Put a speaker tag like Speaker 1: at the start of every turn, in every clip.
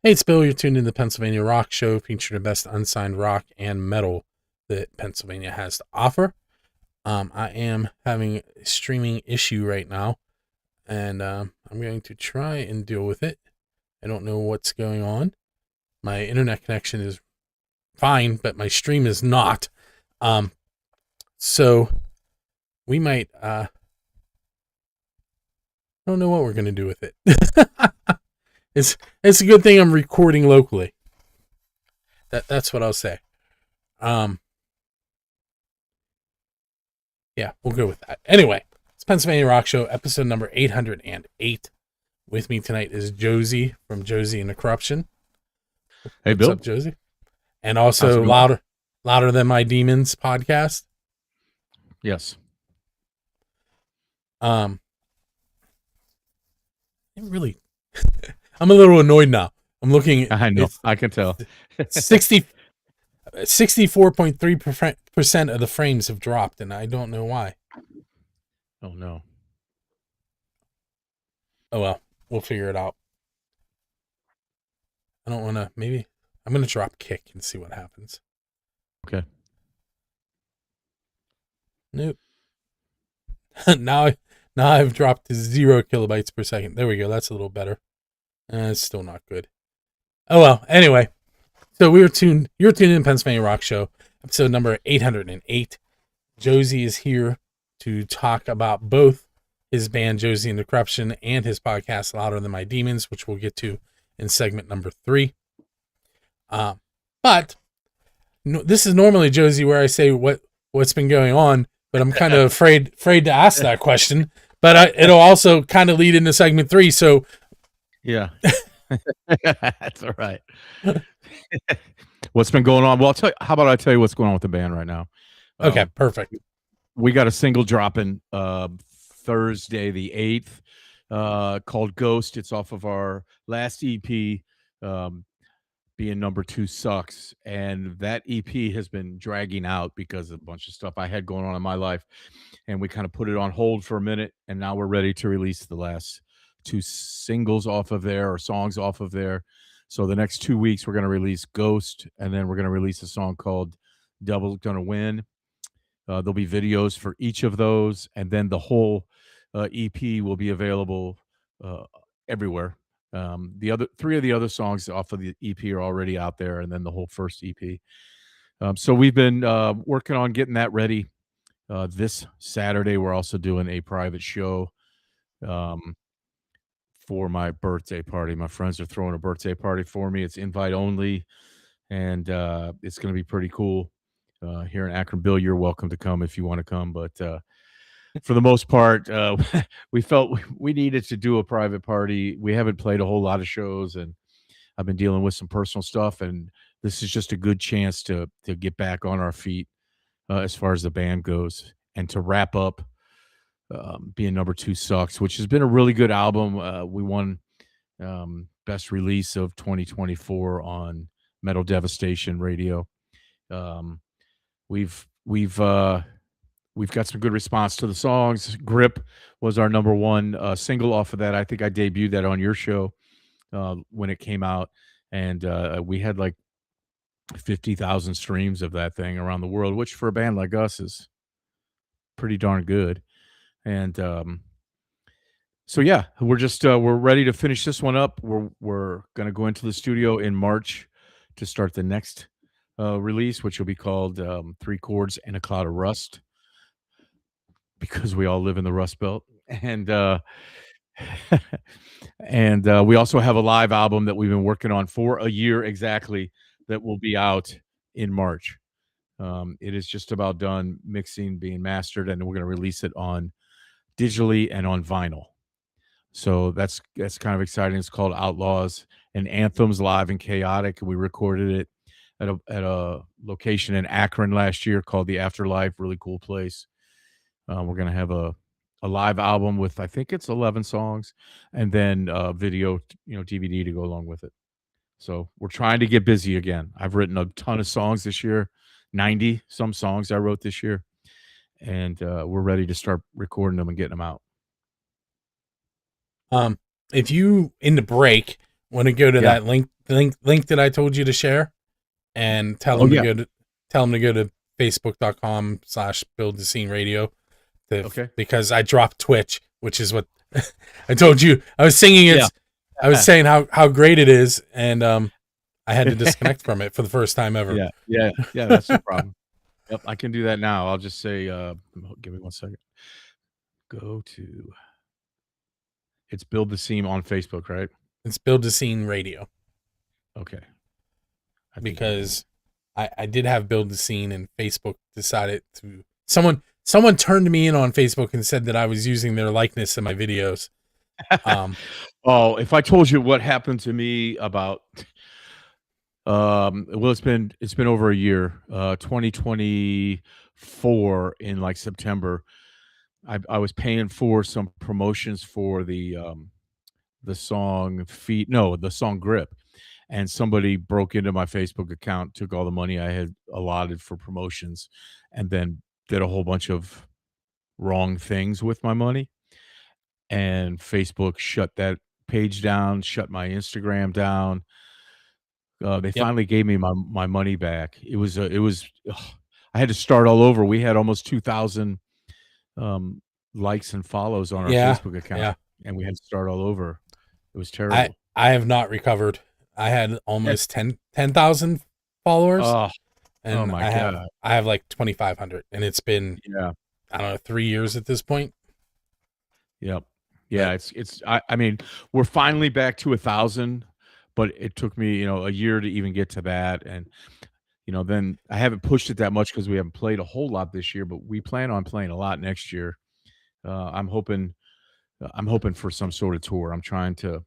Speaker 1: Hey, it's Bill. You're tuned in to the Pennsylvania Rock Show, featuring the best unsigned rock and metal that Pennsylvania has to offer. I am having a streaming issue right now, and I'm going to try and deal with it. I don't know what's going on. My internet connection is fine, but my stream is not. So we might. I don't know what we're going to do with it. It's a good thing I'm recording locally. That's what I'll say. Yeah, we'll go with that. Anyway, it's Pennsylvania Rock Show, episode number 808. With me tonight is Jozey from Jozey the Corruption.
Speaker 2: Hey,
Speaker 1: What's
Speaker 2: Bill.
Speaker 1: up, Jozey? And also Louder Than My Demons podcast.
Speaker 2: Yes.
Speaker 1: It really, I'm a little annoyed now. I'm looking.
Speaker 2: I know. I can tell.
Speaker 1: 64.3% of the frames have dropped, and I don't know why.
Speaker 2: Oh, no.
Speaker 1: Oh, well, we'll figure it out. I don't want to, maybe, I'm going to drop kick and see what happens.
Speaker 2: Okay.
Speaker 1: Nope. now I've dropped to 0 kilobytes per second. There we go. That's a little better. It's still not good. Oh, well, anyway. So you're tuned in Pennsylvania Rock Show, episode number 808. Jozey is here to talk about both his band Jozey the Corruption and his podcast Louder Than My Demons, which we'll get to in segment number 3. But this is normally, Jozey, where I say what's been going on, but I'm kind of afraid to ask that question. But it'll also kind of lead into segment 3. So
Speaker 2: yeah, that's all right. What's been going on? Well, how about I tell you what's going on with the band right now?
Speaker 1: Okay, perfect.
Speaker 2: We got a single dropping Thursday the 8th called Ghost. It's off of our last EP, being number 2 Sucks. And that EP has been dragging out because of a bunch of stuff I had going on in my life. And we kind of put it on hold for a minute. And now we're ready to release the last 2 singles off of there, or songs off of there. So the next 2 weeks, we're going to release Ghost. And then we're going to release a song called Double Gonna Win. There'll be videos for each of those. And then the whole EP will be available everywhere. The other 3 of the other songs off of the EP are already out there, and then the whole first EP. So we've been working on getting that ready. This Saturday, we're also doing a private show for my birthday party. My friends are throwing a birthday party for me. It's invite only, and it's going to be pretty cool. Here in Akron. Bill, you're welcome to come if you want to come, but for the most part, we felt we needed to do a private party. We haven't played a whole lot of shows, and I've been dealing with some personal stuff, and this is just a good chance to get back on our feet as far as the band goes, and to wrap up being number 2 Sucks, which has been a really good album. We won best release of 2024 on Metal Devastation Radio. We've got some good response to the songs. Grip was our number 1 single off of that. I think I debuted that on your show when it came out, and we had like 50,000 streams of that thing around the world, which for a band like us is pretty darn good. And so yeah, we're ready to finish this one up. We're gonna go into the studio in March to start the next release, which will be called 3 Chords and a Cloud of Rust, because we all live in the Rust Belt. And and we also have a live album that we've been working on for a year exactly that will be out in March. It is just about done mixing, being mastered, and we're going to release it on digitally and on vinyl. So that's kind of exciting. It's called Outlaws and Anthems, Live and Chaotic. We recorded it at a location in Akron last year called the Afterlife. Really cool place. We're going to have a live album with, I think it's 11 songs, and then video, DVD to go along with it. So we're trying to get busy again. I've written a ton of songs this year, 90 some songs I wrote this year, and we're ready to start recording them and getting them out.
Speaker 1: If you, in the break, Want to go to
Speaker 2: Yeah.
Speaker 1: that link that I told you to share, and tell
Speaker 2: Oh
Speaker 1: them to
Speaker 2: yeah.
Speaker 1: go to facebook.com/build the scene radio,
Speaker 2: Okay.
Speaker 1: because I dropped Twitch, which is what I told you. I was singing it.
Speaker 2: Yeah.
Speaker 1: I was saying how great it is, and I had to disconnect from it for the first time ever.
Speaker 2: Yeah. That's no problem. Yep, I can do that now. I'll just say, give me 1 second. Go to. It's Build the Seam on Facebook, right?
Speaker 1: It's Build the Scene Radio.
Speaker 2: Okay.
Speaker 1: Because I did have Build the Scene, and Facebook decided to someone turned me in on Facebook and said that I was using their likeness in my videos.
Speaker 2: Oh, if I told you what happened to me about well, it's been over a year. 2024 in like September. I was paying for some promotions for the song the song Grip, and somebody broke into my Facebook account, took all the money I had allotted for promotions, and then did a whole bunch of wrong things with my money. And Facebook shut that page down, shut my Instagram down. They finally gave me my money back. It was I had to start all over. We had almost 2,000 likes and follows on our Facebook account, and we had to start all over. It was terrible.
Speaker 1: I have not recovered. I had almost 10,000 followers. And
Speaker 2: oh my God.
Speaker 1: I have like 2,500, and it's been I don't know, 3 years at this point.
Speaker 2: Yep. Yeah, I mean, we're finally back to 1,000, but it took me, a year to even get to that. And, then I haven't pushed it that much because we haven't played a whole lot this year, but we plan on playing a lot next year. I'm hoping for some sort of tour. I'm trying to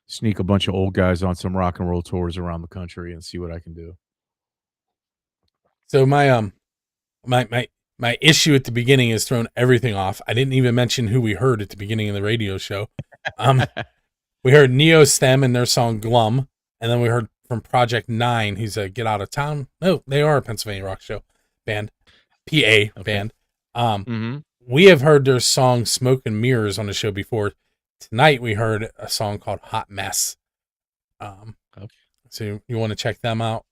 Speaker 2: sneak a bunch of old guys on some rock and roll tours around the country and see what I can do.
Speaker 1: So my issue at the beginning has thrown everything off. I didn't even mention who we heard at the beginning of the radio show. We heard Neo Stem and their song Glum, and then we heard from Project 9, who's a Get Out of Town. No, they are a Pennsylvania rock show band, band. We have heard their song Smoke and Mirrors on the show before. Tonight we heard a song called Hot Mess. So you want to check them out.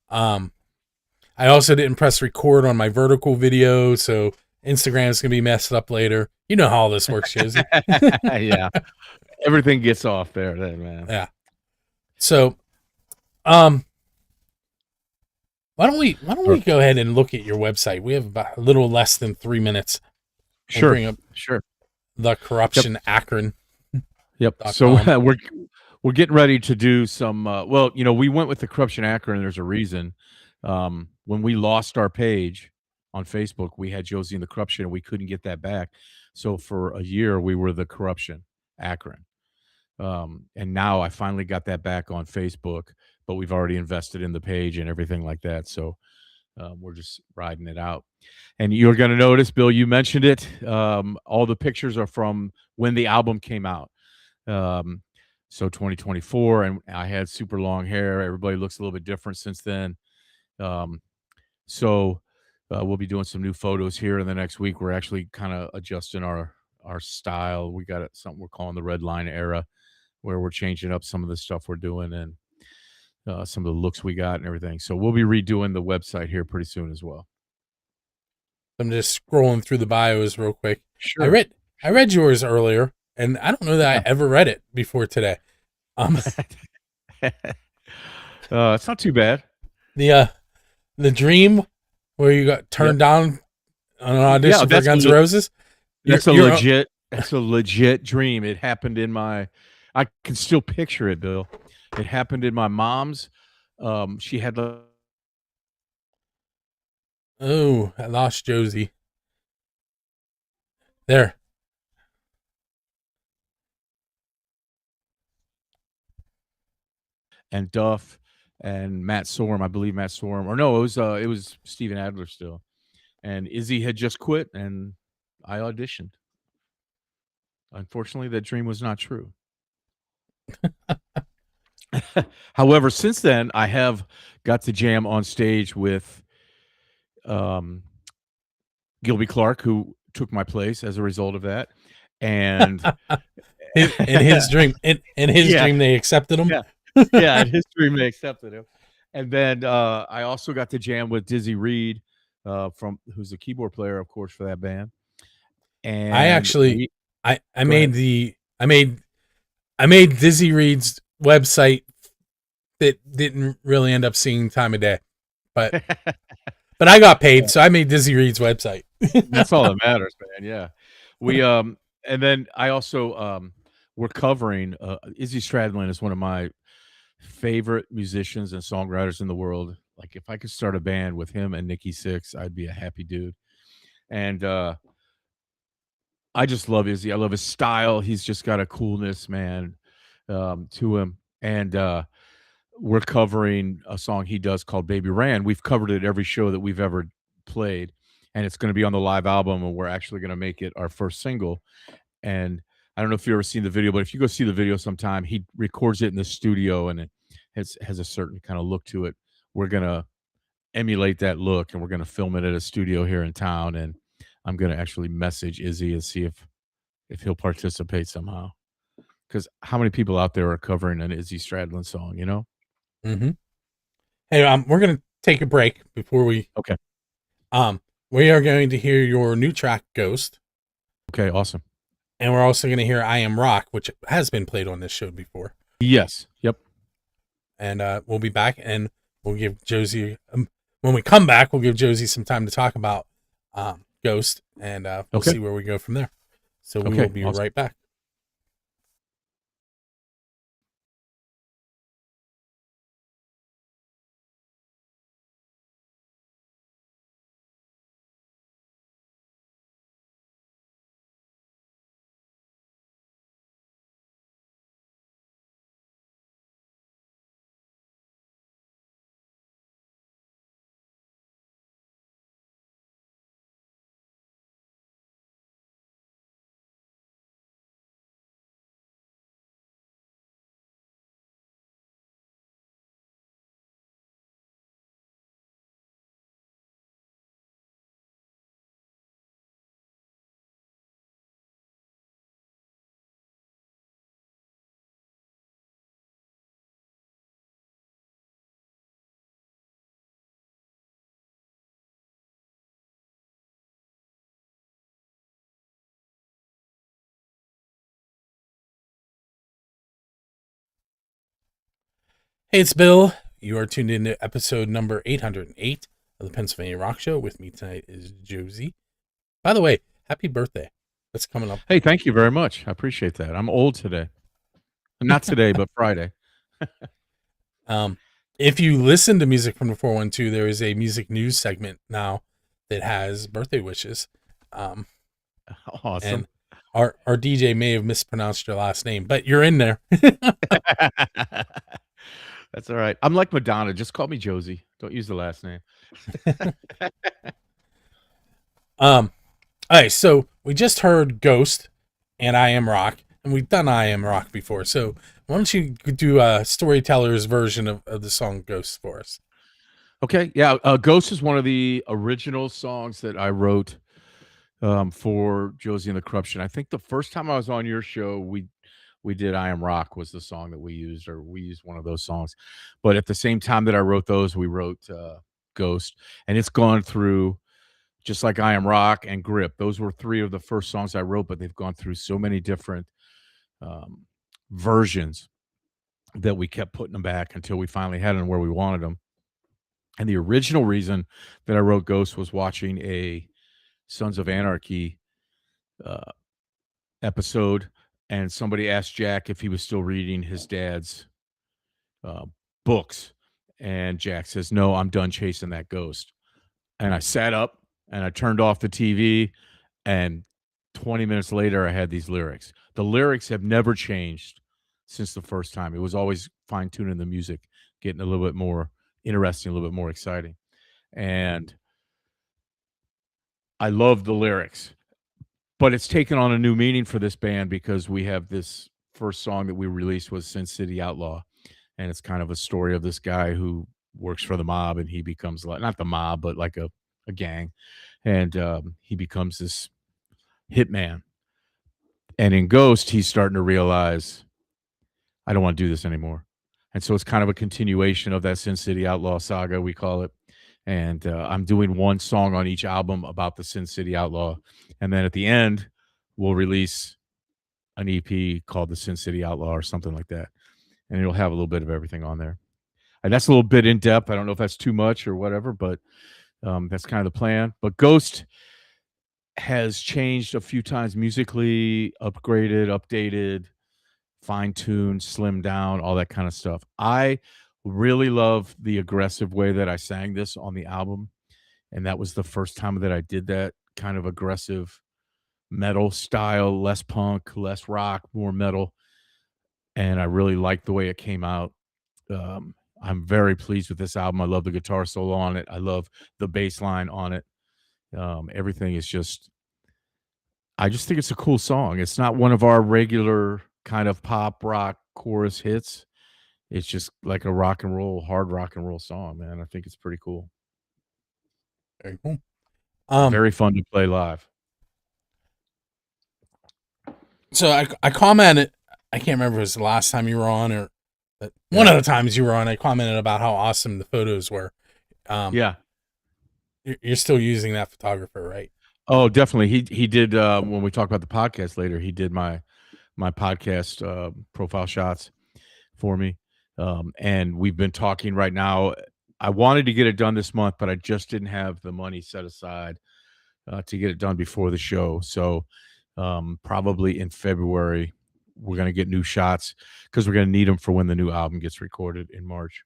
Speaker 1: I also didn't press record on my vertical video, so Instagram's going to be messed up later. You know how all this works, Jozey.
Speaker 2: Yeah. Everything gets off there then, man.
Speaker 1: Yeah. So, why don't we go ahead and look at your website? We have about a little less than 3 minutes.
Speaker 2: Sure.
Speaker 1: Bring up The Corruption Akron.
Speaker 2: Yep. So we're getting ready to do some. We went with The Corruption Akron. There's a reason. When we lost our page on Facebook, we had Jozey and the Corruption, and we couldn't get that back. So for a year, we were The Corruption Akron. And now I finally got that back on Facebook, but we've already invested in the page and everything like that. So we're just riding it out. And you're going to notice, Bill, you mentioned it. All the pictures are from when the album came out. So 2024, and I had super long hair. Everybody looks a little bit different since then. So we'll be doing some new photos here in the next week. We're actually kind of adjusting our style. We got something we're calling the Red Line era, where we're changing up some of the stuff we're doing and some of the looks we got and everything. So we'll be redoing the website here pretty soon as well.
Speaker 1: I'm just scrolling through the bios real quick.
Speaker 2: Sure.
Speaker 1: I read yours earlier, and I don't know that I ever read it before today.
Speaker 2: It's not too bad.
Speaker 1: The dream where you got turned down on an audition for Guns N' Roses.
Speaker 2: That's a legit dream. It happened I can still picture it, Bill. It happened in my mom's. She had
Speaker 1: I lost Jozey. There.
Speaker 2: And Duff and Matt Sorum, I believe Matt Sorum, or no, it was Steven Adler still, and Izzy had just quit, and I auditioned. Unfortunately, that dream was not true. However, since then, I have got to jam on stage with Gilby Clarke, who took my place as a result of that, and
Speaker 1: In his dream, in his
Speaker 2: Yeah,
Speaker 1: dream, they accepted him.
Speaker 2: yeah, yeah. In his dream, they accepted him. And then I also got to jam with Dizzy Reed, from who's the keyboard player, of course, for that band.
Speaker 1: I
Speaker 2: And
Speaker 1: actually,
Speaker 2: we
Speaker 1: I
Speaker 2: go ahead.
Speaker 1: made I made Dizzy Reed's website that didn't really end up seeing time of day, but I got paid, so I made Dizzy Reed's website.
Speaker 2: That's all that matters, man. Yeah. We and then I also we're covering Izzy Stradlin is one of my favorite musicians and songwriters in the world. Like if I could start a band with him and Nikki Sixx, I'd be a happy dude. And I just love Izzy. I love his style. He's just got a coolness, man, to him. And we're covering a song he does called Baby Ran. We've covered it every show that we've ever played, and it's going to be on the live album, and we're actually going to make it our first single. And I don't know if you've ever seen the video, but if you go see the video sometime, he records it in the studio, and it has a certain kind of look to it. We're going to emulate that look, and we're going to film it at a studio here in town, and I'm going to actually message Izzy and see if he'll participate somehow. Because how many people out there are covering an Izzy Stradlin song, you know?
Speaker 1: Mm-hmm. Hey, we're gonna take a break before we.
Speaker 2: Okay.
Speaker 1: We are going to hear your new track, Ghost,
Speaker 2: Okay, awesome.
Speaker 1: and we're also going to hear I Am Rock, which has been played on this show before.
Speaker 2: Yes. Yep.
Speaker 1: And we'll be back, and we'll give Jozey. When we come back, we'll give Jozey some time to talk about Ghost, and we'll
Speaker 2: Okay.
Speaker 1: see where we go from there. So we
Speaker 2: Okay,
Speaker 1: will be
Speaker 2: awesome.
Speaker 1: right back. Hey, it's Bill. You are tuned into episode number 808 of the Pennsylvania Rock Show. With me tonight is Jozey. By the way, happy birthday. That's coming up.
Speaker 2: Hey, thank you very much. I appreciate that. I'm old today. Not today, but Friday.
Speaker 1: If you listen to music from the 412, there is a music news segment now that has birthday wishes.
Speaker 2: Awesome.
Speaker 1: And our DJ may have mispronounced your last name, but you're in there.
Speaker 2: That's all right. I'm like Madonna. Just call me Jozey. Don't use the last name.
Speaker 1: All right, so we just heard Ghost and I Am Rock, and we've done I Am Rock before. So why don't you do a storyteller's version of the song Ghost for us?
Speaker 2: Okay. Yeah. Ghost is one of the original songs that I wrote for Jozey and the Corruption. I think the first time I was on your show, we did I Am Rock was the song that we used, or we used one of those songs. But at the same time that I wrote those, we wrote Ghost, and it's gone through just like I Am Rock and Grip. Those were three of the first songs I wrote, but they've gone through so many different versions that we kept putting them back until we finally had them where we wanted them. And the original reason that I wrote Ghost was watching a Sons of Anarchy episode, and somebody asked Jack if he was still reading his dad's books, and Jack says, "No, I'm done chasing that ghost." And I sat up and I turned off the TV, and 20 minutes later, I had these lyrics. The lyrics have never changed since the first time. It was always fine tuning the music, getting a little bit more interesting, a little bit more exciting. And I love the lyrics, but it's taken on a new meaning for this band because we have this first song that we released was Sin City Outlaw. And it's kind of a story of this guy who works for the mob, and he becomes like, not the mob, but like a gang. And he becomes this hitman. And in Ghost, he's starting to realize, I don't want to do this anymore. And so it's kind of a continuation of that Sin City Outlaw saga, we call it. And I'm doing one song on each album about the Sin City Outlaw. And then at the end, we'll release an EP called the Sin City Outlaw or something like that. And it'll have a little bit of everything on there. And that's a little bit in depth. I don't know if that's too much or whatever, but that's kind of the plan. But Ghost has changed a few times musically, upgraded, updated, fine-tuned, slimmed down, all that kind of stuff. I really love the aggressive way that I sang this on the album. And that was the first time that I did that kind of aggressive metal style, less punk, less rock, more metal. And I really liked the way it came out. I'm very pleased with this album. I love the guitar solo on it. I love the bass line on it. Everything is just, I just think it's a cool song. It's not one of our regular kind of pop rock chorus hits. It's just like a rock and roll, hard rock and roll song, man. I think it's pretty cool.
Speaker 1: Very cool.
Speaker 2: Very fun to play live.
Speaker 1: So I commented, I can't remember if it was the last time you were on or one of the times you were on, I commented about how awesome the photos were.
Speaker 2: Yeah.
Speaker 1: You're still using that photographer, right?
Speaker 2: Oh, definitely. He did, when we talk about the podcast later, he did my podcast profile shots for me. And we've been talking right now. I wanted to get it done this month, but I just didn't have the money set aside to get it done before the show. So probably in February, we're going to get new shots because we're going to need them for when the new album gets recorded in March.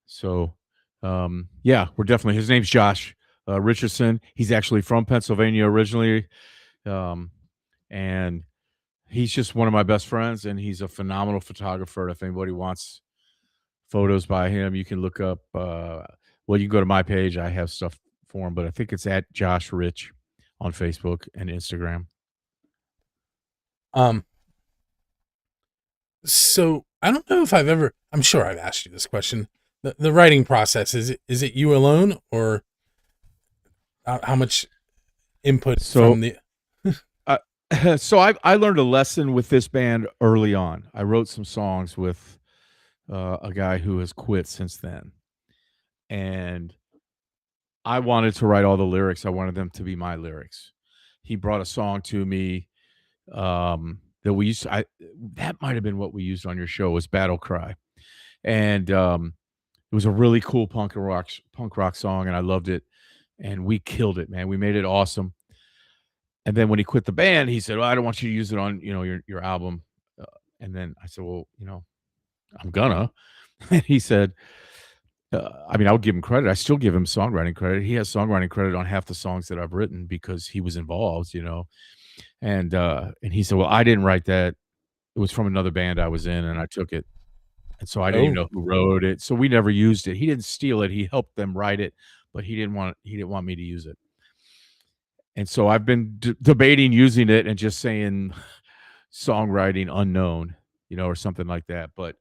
Speaker 2: So, yeah, we're definitely, his name's Josh Richardson. He's actually from Pennsylvania originally. And he's just one of my best friends, and he's a phenomenal photographer. If anybody wants photos by him, you can look up, well, you can go to my page. I have stuff for him, but I think it's at Josh Rich on Facebook and Instagram.
Speaker 1: So I don't know if I'm sure I've asked you this question. The writing process, is it you alone, or how much input from the
Speaker 2: so I learned a lesson with this band early on. I wrote some songs with a guy who has quit since then, and I wanted to write all the lyrics. I wanted them to be my lyrics. He brought a song to me that we used to, that might have been what we used on your show, was Battle Cry. And it was a really cool punk rock song, and I loved it. And we killed it, man. We made it awesome. And then when he quit the band, he said, well, I don't want you to use it on, your album. And then I said, well, I'm gonna. And he said, I would give him credit. I still give him songwriting credit. He has songwriting credit on half the songs that I've written because he was involved, And he said, well, I didn't write that. It was from another band I was in, and I took it. And so I didn't even know who wrote it. So we never used it. He didn't steal it. He helped them write it, but he didn't want me to use it. And so I've been debating using it and just saying songwriting unknown, or something like that. But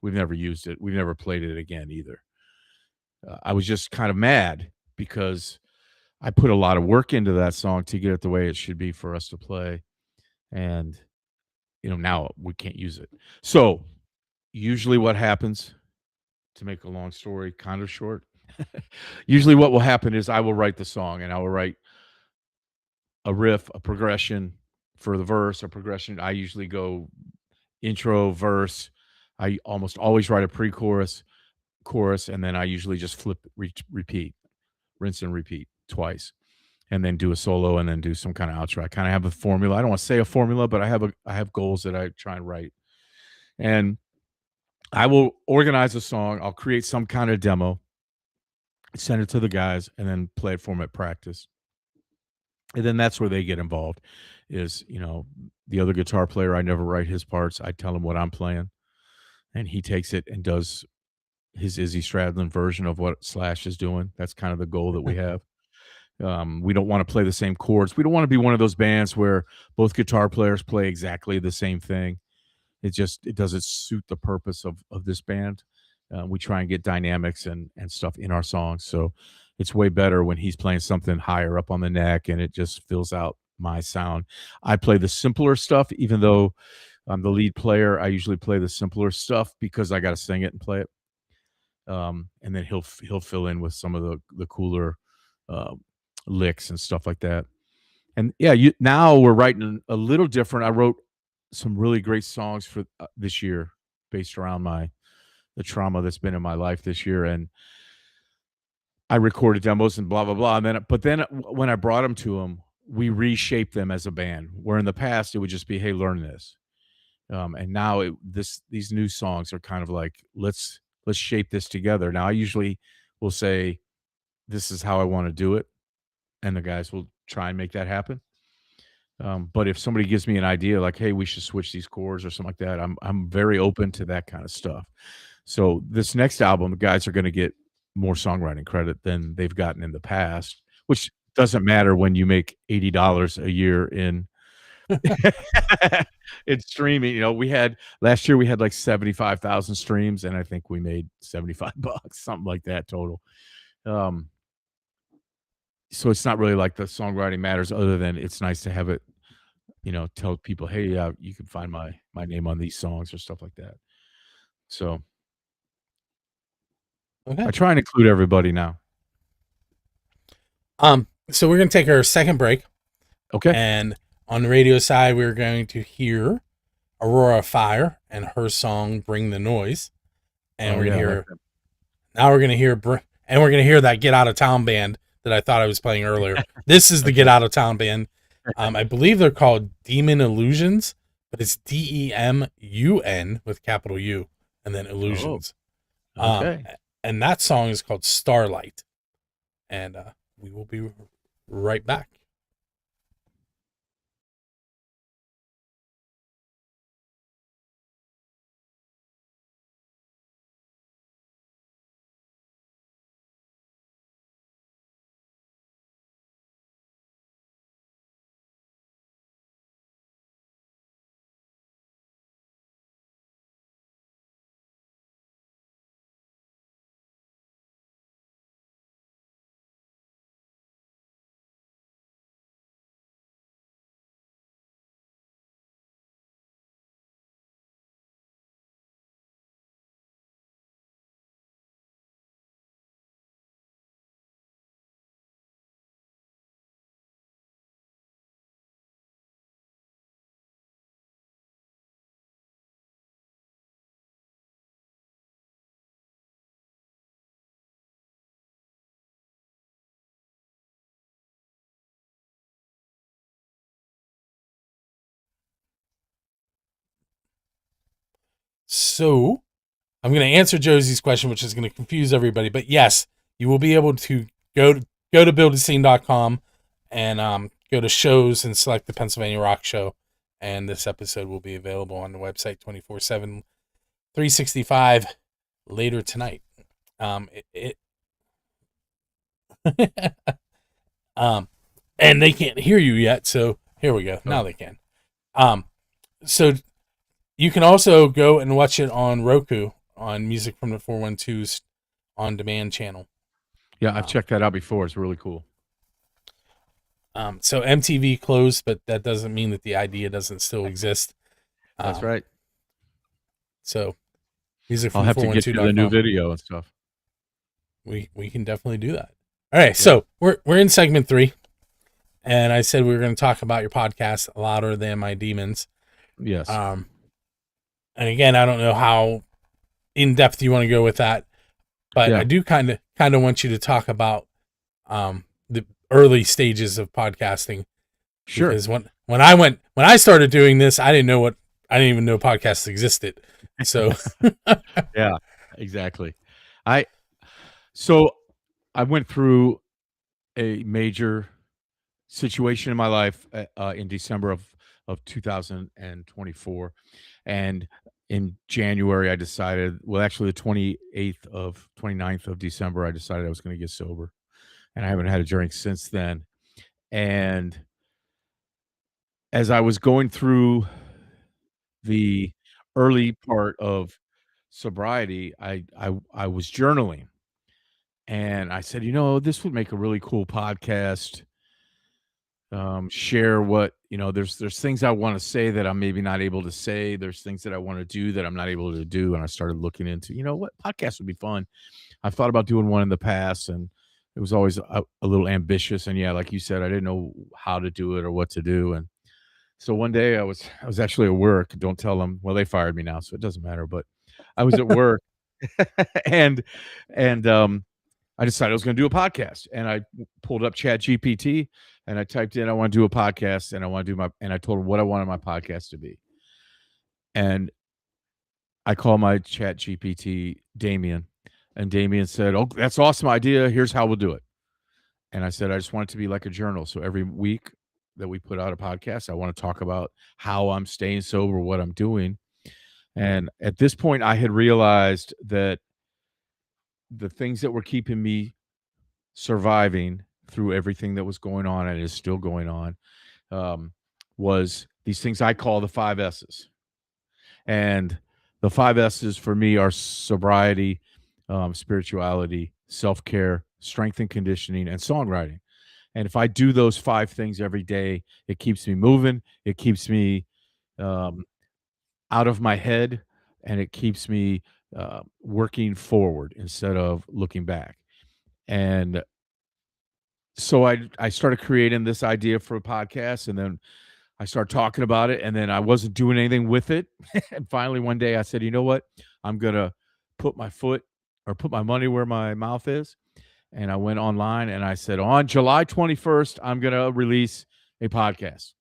Speaker 2: we've never used it. We've never played it again either. I was just kind of mad because I put a lot of work into that song to get it the way it should be for us to play. And, now we can't use it. So usually what happens, to make a long story kind of short, usually what will happen is I will write the song, and I will write a riff, a progression for the verse, a progression. I usually go intro, verse. I almost always write a pre-chorus, chorus, and then I usually just flip, repeat, rinse and repeat twice, and then do a solo, and then do some kind of outro. I kind of have a formula. I don't want to say a formula, but I have goals that I try and write. And I will organize a song. I'll create some kind of demo, send it to the guys, and then play it for them at practice. And then that's where they get involved is, the other guitar player, I never write his parts. I tell him what I'm playing, and he takes it and does his Izzy Stradlin version of what Slash is doing. That's kind of the goal that we have. We don't want to play the same chords. We don't want to be one of those bands where both guitar players play exactly the same thing. It doesn't suit the purpose of this band. We try and get dynamics and stuff in our songs. So it's way better when he's playing something higher up on the neck, and it just fills out my sound. I play the simpler stuff, even though I'm the lead player. I usually play the simpler stuff because I got to sing it and play it. And then he'll fill in with some of the cooler uh, licks and stuff like that. And yeah, now we're writing a little different. I wrote some really great songs for this year based around the trauma that's been in my life this year, and I recorded demos and blah blah blah. And then when I brought them to him, we reshaped them as a band. Where in the past it would just be, "Hey, learn this," and now these new songs are kind of like, let's shape this together. Now I usually will say, "This is how I want to do it," and the guys will try and make that happen. But if somebody gives me an idea like, "Hey, we should switch these chords" or something like that, I'm very open to that kind of stuff. So this next album, the guys are going to get more songwriting credit than they've gotten in the past, which doesn't matter when you make $80 a year in in streaming. We had last year we had like 75,000 streams, and I think we made $75, something like that total. Um, so it's not really like the songwriting matters, other than it's nice to have it, tell people, "Hey, yeah, you can find my name on these songs," or stuff like that. So
Speaker 1: Okay.
Speaker 2: I try and include everybody now.
Speaker 1: So we're gonna take our second break,
Speaker 2: Okay.
Speaker 1: and on the radio side, we're going to hear Aurora Fire and her song "Bring the Noise," and we're gonna hear. Now we're gonna hear, and we're gonna hear that Get Out of Town band that I thought I was playing earlier. This is the Get Out of Town band. I believe they're called Demon Illusions, but it's DEMUN with capital U and then Illusions.
Speaker 2: Okay.
Speaker 1: And that song is called Starlight. And we will be right back. So I'm going to answer Josie's question, which is going to confuse everybody. But yes, you will be able to go to buildascene.com and go to shows and select the Pennsylvania Rock Show. And this episode will be available on the website 24/7, 365 later tonight. And they can't hear you yet, so here we go. Now they can. So you can also go and watch it on Roku on Music from the 412's on demand channel.
Speaker 2: Yeah, I've checked that out before. It's really cool.
Speaker 1: So MTV closed, but that doesn't mean that the idea doesn't still exist.
Speaker 2: That's right.
Speaker 1: So Music
Speaker 2: I'll
Speaker 1: from
Speaker 2: have to get you the new video and stuff.
Speaker 1: We can definitely do that. All right, so we're in segment 3, and I said we were going to talk about your podcast, Louder Than My Demons.
Speaker 2: Yes.
Speaker 1: And again, I don't know how in depth you want to go with that, but I do kind of want you to talk about the early stages of podcasting.
Speaker 2: Sure.
Speaker 1: Because when I started doing this, I didn't even know podcasts existed. So
Speaker 2: yeah, exactly. So I went through a major situation in my life in December of 2024, and in January I decided, well, actually the 29th of December, I decided I was going to get sober, and I haven't had a drink since then. And as I was going through the early part of sobriety, I was journaling, and I said, this would make a really cool podcast. share what, there's things I want to say that I'm maybe not able to say. There's things that I want to do that I'm not able to do. And I started looking into, what podcast would be fun. I've thought about doing one in the past, and it was always a little ambitious. And yeah, like you said, I didn't know how to do it or what to do. And so one day I was actually at work. Don't tell them. Well, they fired me now, so it doesn't matter. But I was at work, and I decided I was going to do a podcast, and I pulled up Chat GPT and I typed in, I want to do a podcast, and I told him what I wanted my podcast to be. And I call my Chat GPT Damien, and Damien said, "Oh, that's an awesome idea. Here's how we'll do it." And I said, I just want it to be like a journal. So every week that we put out a podcast, I want to talk about how I'm staying sober, what I'm doing. And at this point, I had realized that the things that were keeping me surviving through everything that was going on and is still going on was these things I call the 5 S's. And the 5 S's for me are sobriety, spirituality, self-care, strength and conditioning, and songwriting. And if I do those 5 things every day, it keeps me moving, it keeps me out of my head, and it keeps me working forward instead of looking back. And so I started creating this idea for a podcast, and then I started talking about it, and then I wasn't doing anything with it. And finally one day I said, you know what? I'm going to put my money where my mouth is. And I went online and I said, on July 21st, I'm going to release a podcast.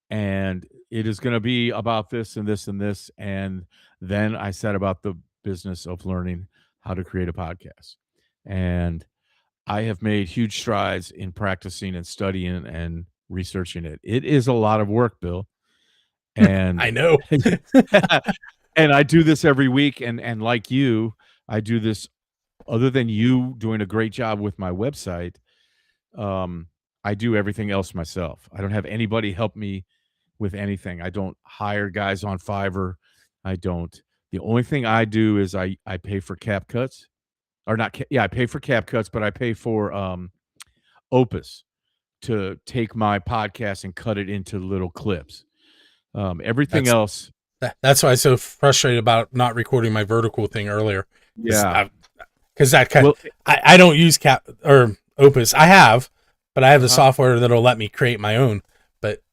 Speaker 2: And it is going to be about this and this and this. And then I said about the business of learning how to create a podcast. And I have made huge strides in practicing and studying and researching it. It is a lot of work, Bill. And
Speaker 1: I know.
Speaker 2: And I do this every week. And like you, I do this. Other than you doing a great job with my website, I do everything else myself. I don't have anybody help me with anything. I don't hire guys on Fiverr. I don't. The only thing I do is I pay for CapCuts, or not. I pay for CapCuts, but I pay for Opus to take my podcast and cut it into little clips. Everything else.
Speaker 1: That's why I was so frustrated about not recording my vertical thing earlier.
Speaker 2: Yeah.
Speaker 1: Because I don't use Opus. I have, but I have the software that'll let me create my own. But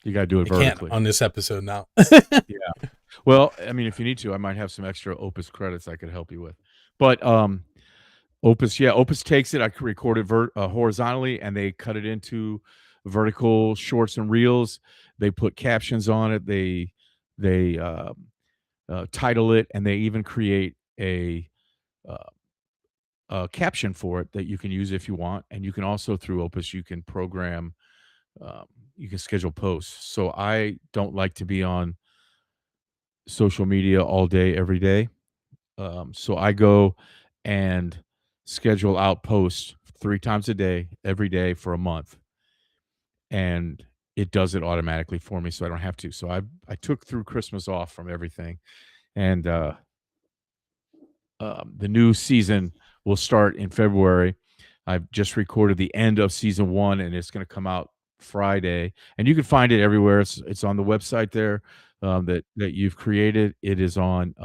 Speaker 2: you got to do it vertically.
Speaker 1: Can't on this episode now.
Speaker 2: Yeah. Well, I mean, if you need to, I might have some extra Opus credits I could help you with. But Opus takes it. I record it horizontally, and they cut it into vertical shorts and reels. They put captions on it. They title it, and they even create a caption for it that you can use if you want. And you can also, through Opus, you can program, you can schedule posts. So I don't like to be on social media all day, every day. So I go and schedule out posts 3 times a day, every day for a month. And it does it automatically for me, so I don't have to. So I took through Christmas off from everything. And the new season will start in February. I've just recorded the end of season 1, and it's going to come out Friday. And you can find it everywhere. It's on the website there that you've created. It is on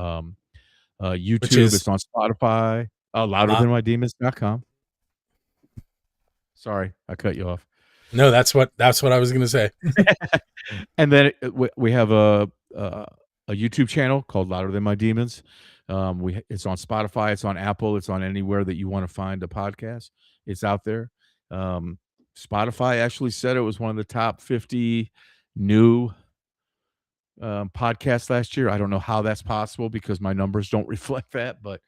Speaker 2: YouTube. It's on Spotify. LouderThanMyDemons.com. Sorry, I cut you off.
Speaker 1: No, that's what I was going to say.
Speaker 2: And then we have a YouTube channel called Louder Than My Demons. It's on Spotify, it's on Apple, it's on anywhere that you want to find a podcast. It's out there. Spotify actually said it was one of the top 50 new podcasts last year. I don't know how that's possible because my numbers don't reflect that, but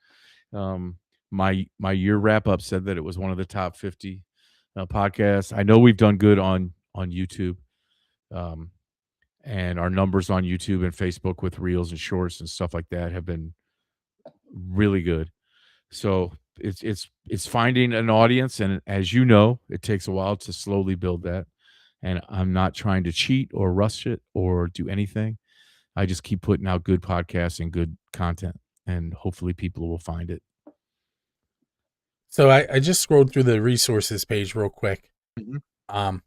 Speaker 2: my year wrap up said that it was one of the top 50 podcasts. I know we've done good on YouTube, and our numbers on YouTube and Facebook with reels and shorts and stuff like that have been really good. So it's finding an audience, and as you know, it takes a while to slowly build that. And I'm not trying to cheat or rush it or do anything. I just keep putting out good podcasts and good content, and hopefully people will find it.
Speaker 1: So I just scrolled through the resources page real quick.
Speaker 2: Mm-hmm.
Speaker 1: Um,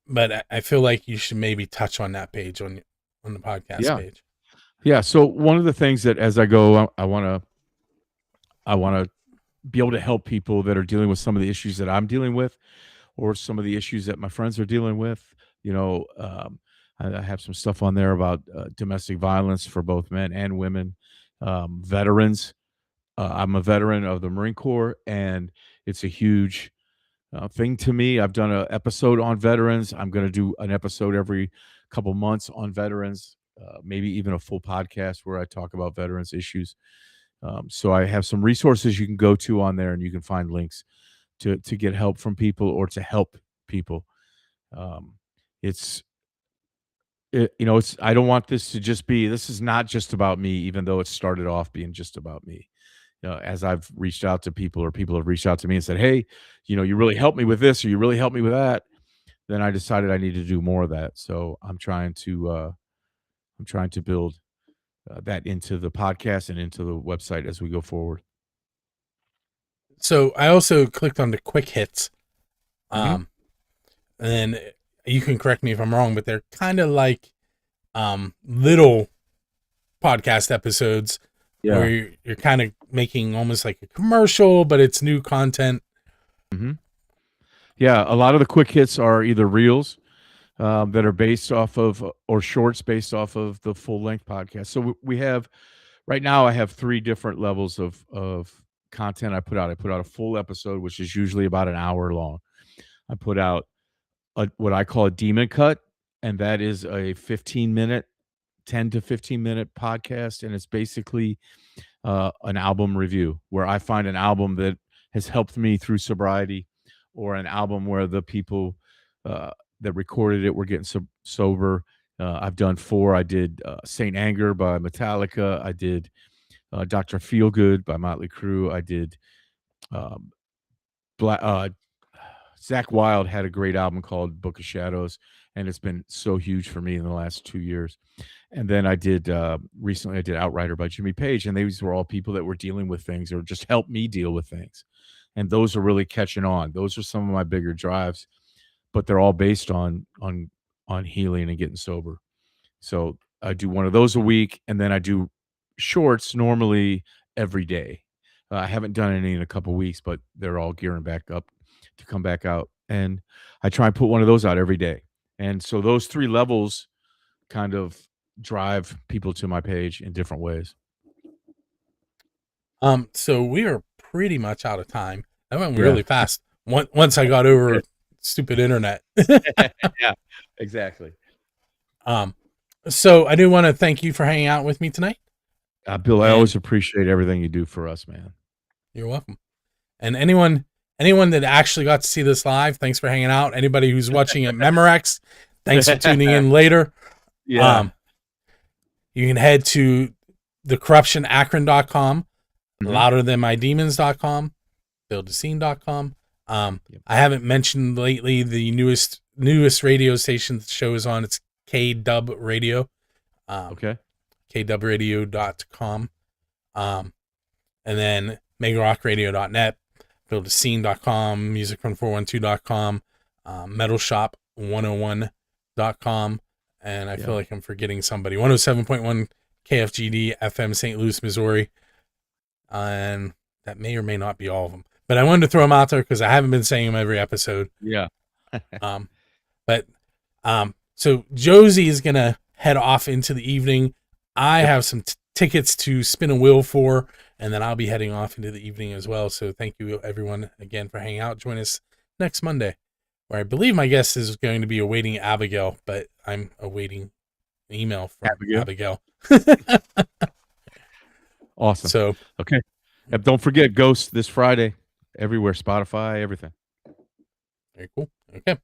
Speaker 1: but I feel like you should maybe touch on that page on the podcast
Speaker 2: Yeah.
Speaker 1: page.
Speaker 2: Yeah. So one of the things that as I go, I want to be able to help people that are dealing with some of the issues that I'm dealing with, or some of the issues that my friends are dealing with. You know, I have some stuff on there about domestic violence for both men and women, veterans. I'm a veteran of the Marine Corps, and it's a huge thing to me. I've done an episode on veterans. I'm going to do an episode every couple months on veterans, maybe even a full podcast where I talk about veterans issues. So I have some resources you can go to on there, and you can find links to get help from people or to help people. Um, it's it's I don't want this to just be, this is not just about me, even though it started off being just about me. As I've reached out to people, or people have reached out to me and said, hey, you really helped me with this, or you really helped me with that, then I decided I need to do more of that. So I'm trying to build that into the podcast and into the website as we go forward.
Speaker 1: So I also clicked on the quick hits.
Speaker 2: Mhm.
Speaker 1: And you can correct me if I'm wrong, but they're kind of like little podcast episodes
Speaker 2: Yeah.
Speaker 1: where you're kind of making almost like a commercial, but it's new content.
Speaker 2: hmm Yeah. A lot of the quick hits are either reels that are based off of, or shorts based off of the full length podcast. So we have, right now I have 3 different levels of content I put out. I put out a full episode, which is usually about an hour long. I put out what I call a demon cut, and that is a 15-minute, 10 to 15-minute podcast, and it's basically an album review where I find an album that has helped me through sobriety, or an album where the people that recorded it were getting sober. I've done 4. I did Saint Anger by Metallica. I did Dr. Feelgood by Motley Crue. I did um, Zach Wild had a great album called Book of Shadows, and it's been so huge for me in the last 2 years. And then I did recently I did Outrider by Jimmy Page, and these were all people that were dealing with things or just helped me deal with things. And those are really catching on. Those are some of my bigger drives, but they're all based on healing and getting sober. So I do one of those a week, and then I do shorts normally every day. I haven't done any in a couple weeks, but they're all gearing back up to come back out. And I try and put one of those out every day. And so those 3 levels kind of drive people to my page in different ways.
Speaker 1: So we are pretty much out of time. That went
Speaker 2: Yeah.
Speaker 1: really fast. Once I got over stupid internet.
Speaker 2: Yeah, exactly.
Speaker 1: So I do want to thank you for hanging out with me tonight.
Speaker 2: Bill, I always appreciate everything you do for us, man.
Speaker 1: You're welcome. And anyone that actually got to see this live, thanks for hanging out. Anybody who's watching at Memorex, thanks for tuning in later.
Speaker 2: Yeah.
Speaker 1: You can head to thecorruptionakron.com, louderthanmydemons.com, buildascene.com. I haven't mentioned lately the newest radio station the show is on. It's KW Radio.
Speaker 2: Okay.
Speaker 1: KWradio.com. And then megarockradio.net, buildascene.com, musicfrom412.com, metalshop101.com, and I feel like I'm forgetting somebody. 107.1 KFGD FM, St. Louis, Missouri. And that may or may not be all of them. But I wanted to throw them out there because I haven't been saying them every episode.
Speaker 2: Yeah.
Speaker 1: So Jozey is going to head off into the evening. I have some tickets to spin a wheel for, and then I'll be heading off into the evening as well. So thank you, everyone, again for hanging out. Join us next Monday, where I believe my guest is going to be awaiting Abigail, but I'm awaiting an email from Abigail.
Speaker 2: Awesome.
Speaker 1: So,
Speaker 2: okay. And don't forget Ghost this Friday, everywhere, Spotify, everything.
Speaker 1: Very cool. Okay.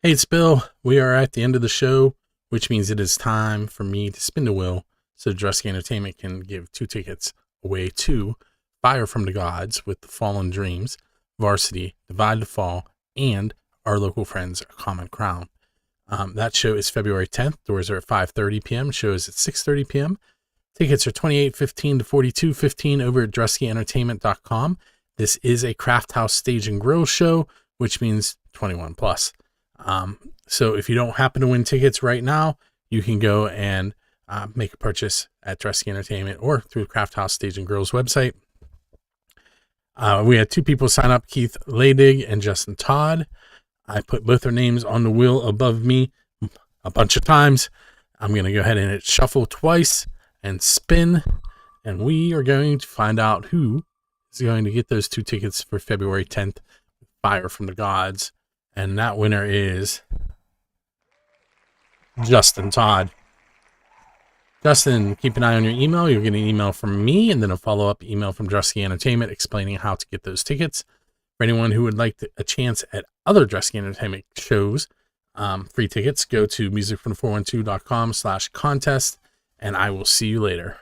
Speaker 1: Hey, it's Bill. We are at the end of the show, which means it is time for me to spin the wheel so Drusky Entertainment can give 2 tickets away to Fire from the Gods with the Fallen Dreams, Varsity, Divide to Fall, and our local friends, Common Crown. That show is February 10th. Doors are at 5:30 p.m. Show is at 6:30 p.m. Tickets are $28.15 to $42.15 over at DruskyEntertainment.com. This is a Craft House Stage and Grill show, which means 21 plus. So if you don't happen to win tickets right now, you can go and make a purchase at Dressy Entertainment or through Craft House Stage and Grill's website. We had 2 people sign up, Keith Ladig and Justin Todd. I put both their names on the wheel above me a bunch of times. I'm going to go ahead and hit shuffle twice and spin, and we are going to find out who is going to get those 2 tickets for February 10th, Fire from the Gods. And that winner is Justin Todd. Justin, keep an eye on your email. You'll get an email from me and then a follow-up email from Dressy Entertainment explaining how to get those tickets. For anyone who would like a chance at other Dressy Entertainment shows, free tickets, go to musicfrom412.com/contest, and I will see you later.